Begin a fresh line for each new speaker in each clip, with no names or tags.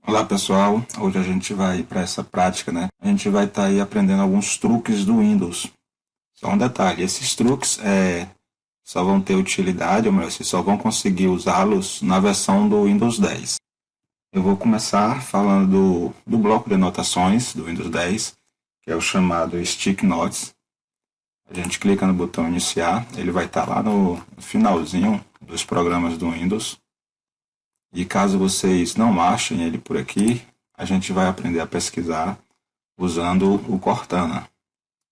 Olá pessoal, hoje a gente vai para essa prática, né? A gente vai estar aí aprendendo alguns truques do Windows. Só um detalhe, esses truques só vão ter utilidade, ou melhor, vocês só vão conseguir usá-los na versão do Windows 10. Eu vou começar falando do bloco de anotações do Windows 10, que é o chamado Stick Notes. A gente clica no botão iniciar, ele vai estar lá no finalzinho dos programas do Windows. E caso vocês não achem ele por aqui, a gente vai aprender a pesquisar usando o Cortana.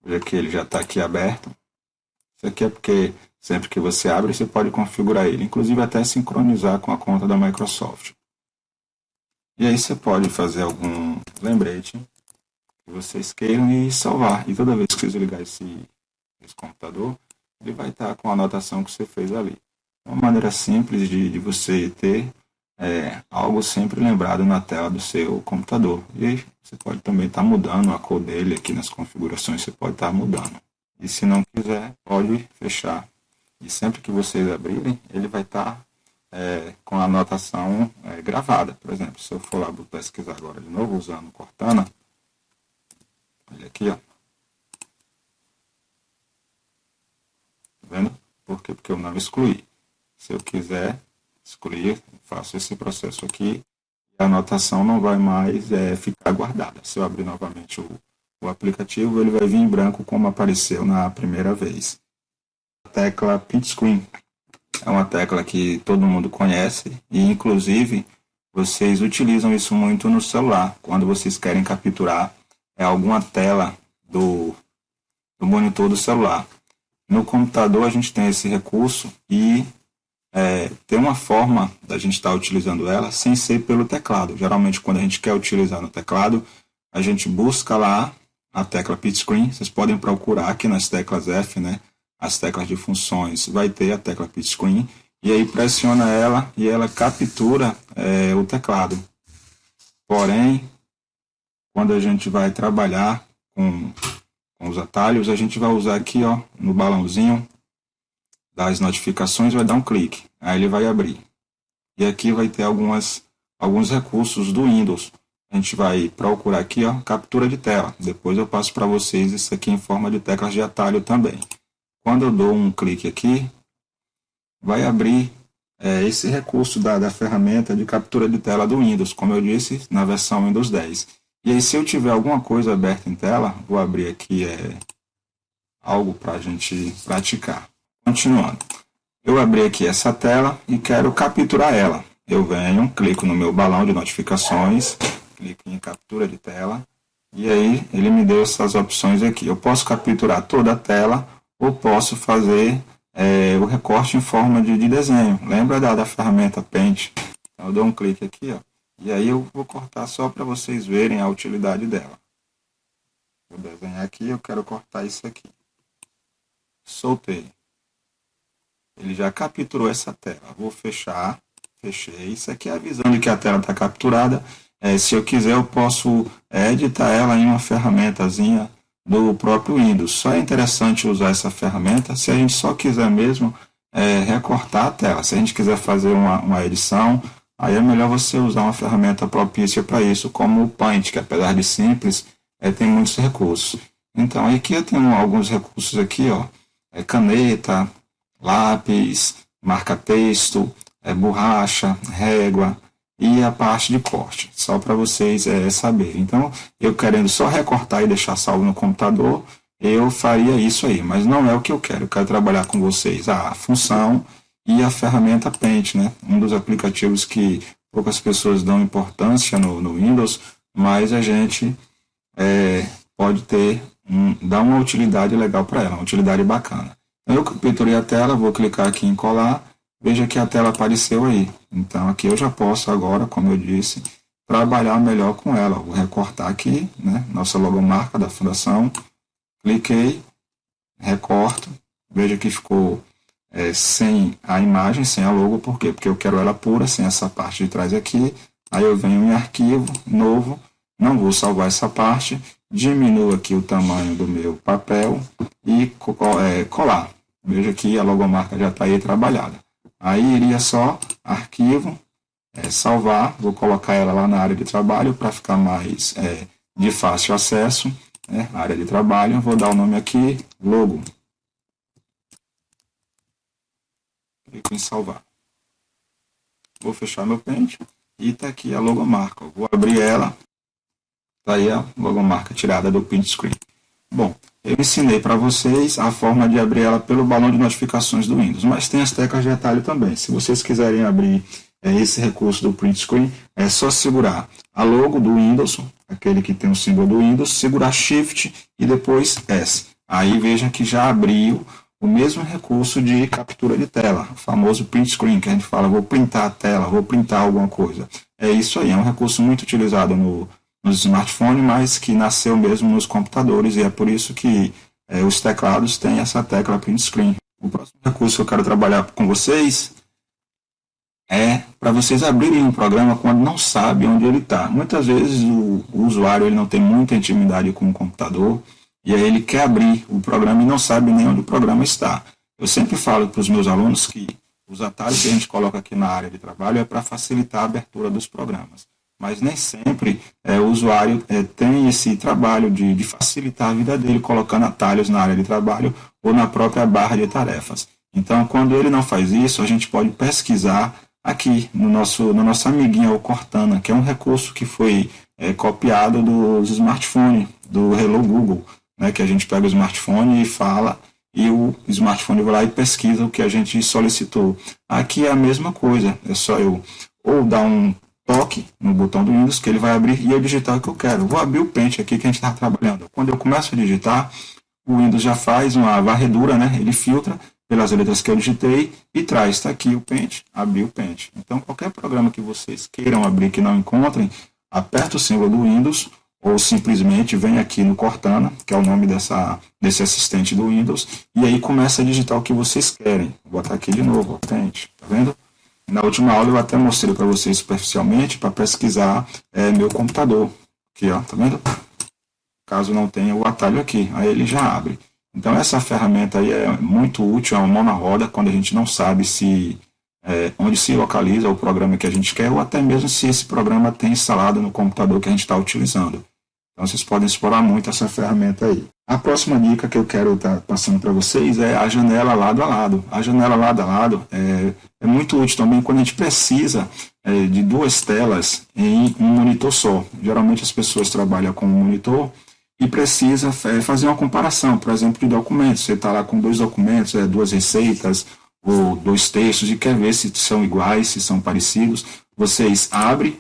Veja que ele já está aqui aberto. Isso aqui é porque sempre que você abre, você pode configurar ele, inclusive até sincronizar com a conta da Microsoft. E aí você pode fazer algum lembrete que vocês queiram e salvar. E toda vez que você ligar esse computador, ele vai estar com a anotação que você fez ali. É uma maneira simples de você ter algo sempre lembrado na tela do seu computador. E aí você pode também estar mudando a cor dele aqui nas configurações, você pode estar mudando. E se não quiser, pode fechar. E sempre que vocês abrirem, ele vai estar com a anotação gravada. Por exemplo, se eu for lá pesquisar agora de novo usando Cortana, olha aqui, ó. Tá vendo? Por quê? Porque eu não excluí. Se eu quiser excluir, faço esse processo aqui e a anotação não vai mais ficar guardada. Se eu abrir novamente o aplicativo, ele vai vir em branco como apareceu na primeira vez. A tecla Print Screen é uma tecla que todo mundo conhece e, inclusive, vocês utilizam isso muito no celular, quando vocês querem capturar alguma tela do monitor do celular. No computador a gente tem esse recurso e tem uma forma da gente estar utilizando ela sem ser pelo teclado. Geralmente, quando a gente quer utilizar no teclado, a gente busca lá a tecla Print Screen. Vocês podem procurar aqui nas teclas F, né? As teclas de funções, vai ter a tecla Print Screen. E aí pressiona ela e ela captura o teclado. Porém, quando a gente vai trabalhar com os atalhos, a gente vai usar aqui, ó, no balãozinho das notificações, vai dar um clique, aí ele vai abrir. E aqui vai ter alguns recursos do Windows. A gente vai procurar aqui, ó, captura de tela. Depois eu passo para vocês isso aqui em forma de teclas de atalho também. Quando eu dou um clique aqui, vai abrir esse recurso da ferramenta de captura de tela do Windows, como eu disse, na versão Windows 10. E aí, se eu tiver alguma coisa aberta em tela, vou abrir aqui algo para a gente praticar. Continuando, eu abri aqui essa tela e quero capturar ela. Eu venho, clico no meu balão de notificações, clico em captura de tela e aí ele me deu essas opções aqui. Eu posso capturar toda a tela ou posso fazer o recorte em forma de desenho. Lembra da ferramenta Paint? Então, eu dou um clique aqui, ó, e aí eu vou cortar só para vocês verem a utilidade dela. Vou desenhar aqui, eu quero cortar isso aqui. Soltei. Ele já capturou essa tela. Vou fechar. Fechei. Isso aqui é avisando que a tela está capturada. Se eu quiser, eu posso editar ela em uma ferramentazinha do próprio Windows. Só é interessante usar essa ferramenta se a gente só quiser mesmo recortar a tela. Se a gente quiser fazer uma edição, aí é melhor você usar uma ferramenta propícia para isso, como o Paint, que apesar de simples, tem muitos recursos. Então, aqui eu tenho alguns recursos aqui, ó. Caneta, lápis, marca-texto, borracha, régua e a parte de corte, só para vocês saberem. Então, eu querendo só recortar e deixar salvo no computador, eu faria isso aí, mas não é o que eu quero. Eu quero trabalhar com vocês a função e a ferramenta Paint, né? Um dos aplicativos que poucas pessoas dão importância no Windows, mas a gente pode dar uma utilidade legal para ela, uma utilidade bacana. Eu capturei a tela, vou clicar aqui em colar, veja que a tela apareceu aí. Então aqui eu já posso agora, como eu disse, trabalhar melhor com ela. Vou recortar aqui, né, nossa logomarca da fundação, cliquei, recorto, veja que ficou sem a imagem, sem a logo, por quê? Porque eu quero ela pura, sem essa parte de trás aqui. Aí eu venho em arquivo, novo, não vou salvar essa parte, diminuo aqui o tamanho do meu papel e colar. Veja que a logomarca já está aí trabalhada. Aí iria só arquivo, salvar, vou colocar ela lá na área de trabalho para ficar mais de fácil acesso, né? Área de trabalho, vou dar o nome aqui, logo. Clico em salvar. Vou fechar meu pente e está aqui a logomarca. Vou abrir ela, está aí a logomarca tirada do print screen. Bom, eu ensinei para vocês a forma de abrir ela pelo balão de notificações do Windows, mas tem as teclas de atalho também. Se vocês quiserem abrir esse recurso do print screen, é só segurar a logo do Windows, aquele que tem o símbolo do Windows, segurar Shift e depois S. Aí veja que já abriu o mesmo recurso de captura de tela, o famoso print screen, que a gente fala, vou printar a tela, vou printar alguma coisa. É isso aí, é um recurso muito utilizado nos smartphones, mas que nasceu mesmo nos computadores, e é por isso que os teclados têm essa tecla print screen. O próximo recurso que eu quero trabalhar com vocês é para vocês abrirem um programa quando não sabe onde ele está. Muitas vezes o usuário ele não tem muita intimidade com o computador, e aí ele quer abrir o programa e não sabe nem onde o programa está. Eu sempre falo para os meus alunos que os atalhos que a gente coloca aqui na área de trabalho é para facilitar a abertura dos programas. Mas nem sempre o usuário tem esse trabalho de facilitar a vida dele colocando atalhos na área de trabalho ou na própria barra de tarefas. Então, quando ele não faz isso, a gente pode pesquisar aqui no nosso amiguinho, o Cortana, que é um recurso que foi copiado dos smartphones, do Hello Google, né, que a gente pega o smartphone e fala, e o smartphone vai lá e pesquisa o que a gente solicitou. Aqui é a mesma coisa, é só eu ou dar um toque no botão do Windows, que ele vai abrir e eu digitar o que eu quero. Vou abrir o Paint aqui que a gente está trabalhando. Quando eu começo a digitar, o Windows já faz uma varredura, né? Ele filtra pelas letras que eu digitei e traz, está aqui o Paint, abrir o Paint. Então, qualquer programa que vocês queiram abrir que não encontrem, aperta o símbolo do Windows ou simplesmente vem aqui no Cortana, que é o nome desse assistente do Windows, e aí começa a digitar o que vocês querem. Vou botar aqui de novo, Paint, tá vendo? Na última aula eu até mostrei para vocês superficialmente para pesquisar meu computador. Aqui, ó, tá vendo? Caso não tenha o atalho aqui, aí ele já abre. Então essa ferramenta aí é muito útil, é uma mão na roda, quando a gente não sabe onde se localiza o programa que a gente quer, ou até mesmo se esse programa tem instalado no computador que a gente está utilizando. Então vocês podem explorar muito essa ferramenta aí. A próxima dica que eu quero estar passando para vocês é a janela lado a lado. A janela lado a lado é muito útil também quando a gente precisa de duas telas em um monitor só. Geralmente as pessoas trabalham com um monitor e precisa fazer uma comparação, por exemplo, de documentos. Você está lá com dois documentos, duas receitas ou dois textos e quer ver se são iguais, se são parecidos. Vocês abrem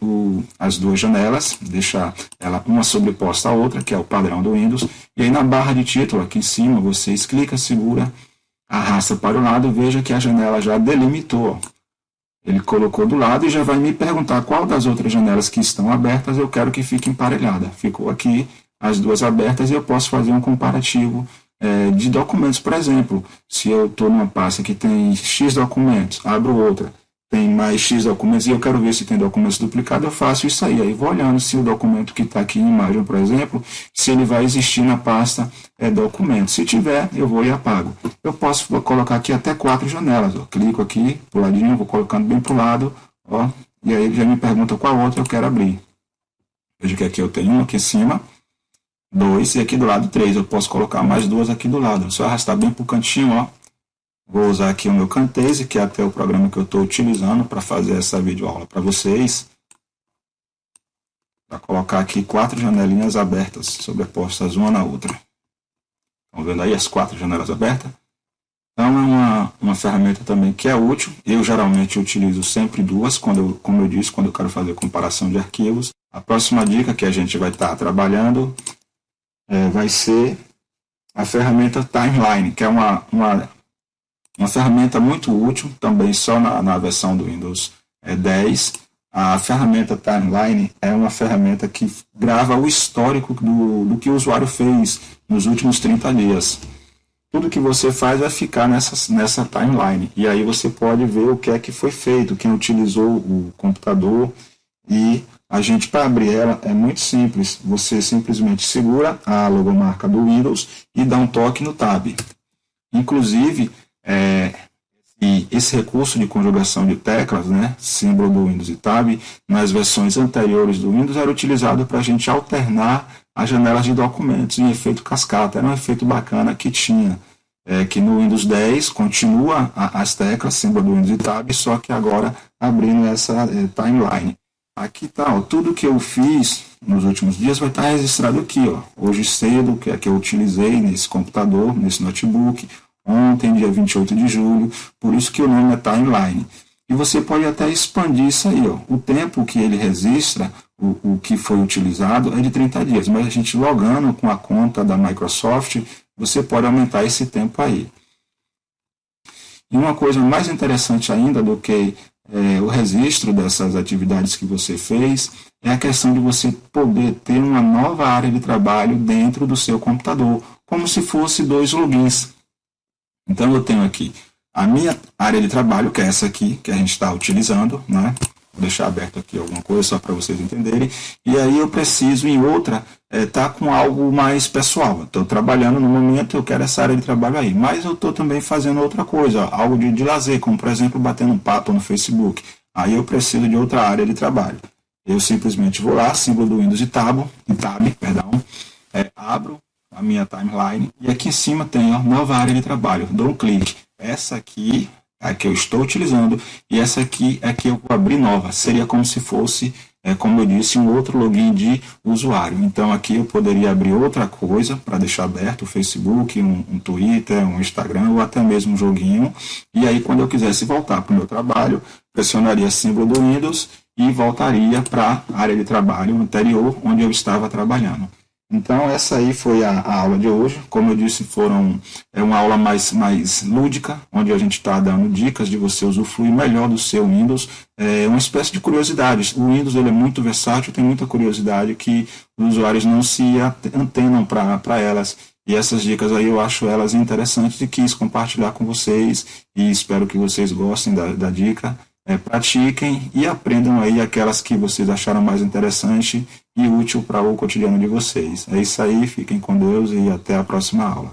as duas janelas, deixa ela uma sobreposta à outra, que é o padrão do Windows, e aí na barra de título, aqui em cima, vocês clicam, segura, arrasta para o lado, veja que a janela já delimitou. Ele colocou do lado e já vai me perguntar qual das outras janelas que estão abertas eu quero que fique emparelhada. Ficou aqui as duas abertas e eu posso fazer um comparativo de documentos. Por exemplo, se eu estou numa pasta que tem X documentos, abro outra, tem mais X documentos e eu quero ver se tem documentos duplicados, eu faço isso aí. Aí vou olhando se o documento que está aqui em imagem, por exemplo, se ele vai existir na pasta documentos. Se tiver, eu vou e apago. Eu posso colocar aqui até 4 janelas. Ó. Clico aqui pro ladinho, vou colocando bem para o lado, ó, e aí ele já me pergunta qual outra eu quero abrir. Veja que aqui eu tenho uma aqui em cima, 2 e aqui do lado 3. Eu posso colocar mais 2 aqui do lado. Só arrastar bem para o cantinho, ó. Vou usar aqui o meu Camtasia, que é até o programa que eu estou utilizando para fazer essa videoaula para vocês. Para colocar aqui 4 janelinhas abertas, sobrepostas uma na outra. Estão vendo aí as 4 janelas abertas? Então é uma ferramenta também que é útil. Eu geralmente utilizo sempre 2, como eu disse, quando eu quero fazer comparação de arquivos. A próxima dica que a gente vai estar trabalhando vai ser a ferramenta Timeline, que é uma ferramenta muito útil, também só na versão do Windows 10. A ferramenta Timeline é uma ferramenta que grava o histórico do que o usuário fez nos últimos 30 dias. Tudo que você faz vai ficar nessa timeline. E aí você pode ver o que é que foi feito, quem utilizou o computador. E a gente, para abrir ela, é muito simples. Você simplesmente segura a logomarca do Windows e dá um toque no Tab. Inclusive, E esse recurso de conjugação de teclas, né, símbolo do Windows e Tab, nas versões anteriores do Windows era utilizado para a gente alternar as janelas de documentos em efeito cascata. Era um efeito bacana que tinha, que no Windows 10 continua as teclas, símbolo do Windows e Tab, só que agora abrindo essa timeline. Aqui tá, ó, tudo que eu fiz nos últimos dias vai estar registrado aqui, ó. Hoje cedo, que é que eu utilizei nesse computador, nesse notebook, ontem, dia 28 de julho, por isso que o nome é timeline. E você pode até expandir isso aí, ó. O tempo que ele registra, o que foi utilizado, é de 30 dias, mas a gente logando com a conta da Microsoft, você pode aumentar esse tempo aí. E uma coisa mais interessante ainda do que o registro dessas atividades que você fez é a questão de você poder ter uma nova área de trabalho dentro do seu computador, como se fosse 2 logins. Então eu tenho aqui a minha área de trabalho, que é essa aqui, que a gente está utilizando, né? Vou deixar aberto aqui alguma coisa só para vocês entenderem. E aí eu preciso em outra estar com algo mais pessoal. Estou trabalhando no momento, eu quero essa área de trabalho aí. Mas eu estou também fazendo outra coisa, algo de lazer, como por exemplo batendo um papo no Facebook. Aí eu preciso de outra área de trabalho. Eu simplesmente vou lá, símbolo do Windows e Tab, abro a minha timeline e aqui em cima tem a nova área de trabalho. Dou um clique. Essa aqui é a que eu estou utilizando e essa aqui é a que eu vou abrir nova. Seria como se fosse, como eu disse, um outro login de usuário. Então aqui eu poderia abrir outra coisa para deixar aberto, o Facebook, um Twitter, um Instagram ou até mesmo um joguinho. E aí quando eu quisesse voltar para o meu trabalho, pressionaria símbolo do Windows e voltaria para a área de trabalho anterior onde eu estava trabalhando. Então essa aí foi a aula de hoje. Como eu disse, é uma aula mais lúdica, onde a gente está dando dicas de você usufruir melhor do seu Windows. É uma espécie de curiosidades. O Windows ele é muito versátil, tem muita curiosidade que os usuários não se antenam para elas. E essas dicas aí eu acho elas interessantes e quis compartilhar com vocês. E espero que vocês gostem da dica. Pratiquem e aprendam aí aquelas que vocês acharam mais interessante e útil para o cotidiano de vocês. É isso aí, fiquem com Deus e até a próxima aula.